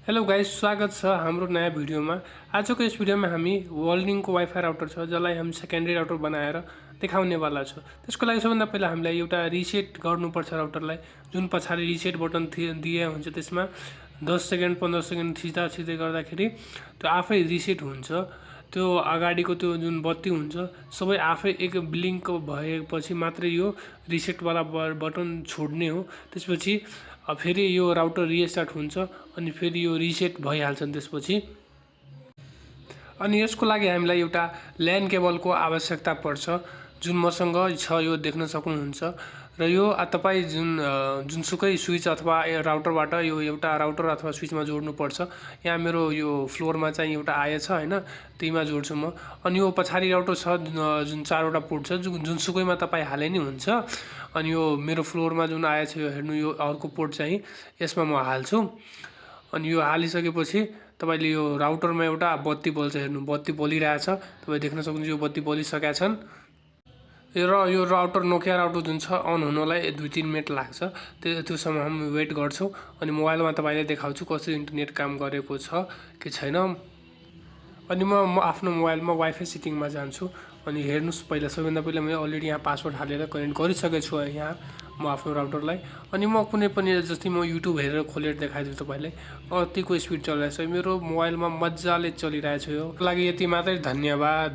Hello guys, स्वागत छ हाम्रो नयाँ भिडियोमा। आजको यस भिडियोमा हामी वर्ल्डलिंक को वाइफाई राउटर छ जसलाई हामी सेकेन्डरी राउटर बनाएर देखाउनेवाला छौं। त्यसको लागि सबभन्दा पहिला हामीलाई एउटा रिसेट गर्नुपर्छ राउटरलाई। जुन पछाडी रिसेट बटन दिए हुन्छ त्यसमा 10 सेकेन्ड 15 सेकेन्ड थिच्दा छिर्दै गर्दाखेरि त्यो आफै रिसेट हुन्छ। त्यो अगाडिको त्यो जुन बत्ती हुन्छ सबै आफै एक ब्लिङ्क भएपछि मात्रै यो रिसेट वाला बटन छोड्ने हो। त्यसपछि फेरि यो राउटर रिस्टार्ट हुन्छ अनि फेरि यो रिसेट भइहाल्छ त्यसपछि। अनि यसको लागि हामीलाई एउटा LAN केबलको आवश्यकता पर्छ जुन मसँग छ, यो देख्न सक्नुहुन्छ। र यो तपाई जुनसुकै स्विच अथवा राउटरबाट यो एउटा राउटर अथवा स्विचमा जोड्नु पर्छ। यहाँ मेरो यो फ्लोरमा चाहिँ एउटा आएछ हैन, त्यहीमा जोड्छु म। अनि यो पछाडी राउटर छ जुन 4 वटा पोर्ट छ, जुनसुकैमा तपाई हाले नि हुन्छ। अनि यो मेरो फ्लोरमा जुन आएछ यो हेर्नु, यो अर्को पोर्ट चाहिँ यसमा म हाल्छु। अनि यो हालिसकेपछि तपाईले यो राउटरमा एउटा बत्ती बल्छ, हेर्नु बत्ती बलिरहेछ, तपाई देख्न सक्नुहुन्छ। यो बत्ती बलिसकेका छन् र यो राउटर नोकिया राउटर जुन छ अन हुनलाई 2-3 मिनेट लाग्छ। त्योसम्म हामी वेट गर्छौं। अनि मोबाइलमा तपाईलाई देखाउँछु कसरी इन्टरनेट काम गरेको छ कि छैन। अनि म आफ्नो मोबाइलमा वाइफाई सेटिङमा जान्छु। अनि हेर्नुस्, सबैभन्दा पहिला मैले अलरेडी यहाँ पासवर्ड हालेर कनेक्ट गरिसकेको छु यहाँ म आफ्नो राउटरलाई। अनि म कुनै पनि जस्तै म युट्युब हेरेर खोलेर देखाइदिन्छु तपाईलाई। अतिको स्पिड चलिरहेछ, मेरो मोबाइलमा मज्जाले चलिरहेछ। यो लागि यति मात्रै, धन्यवाद।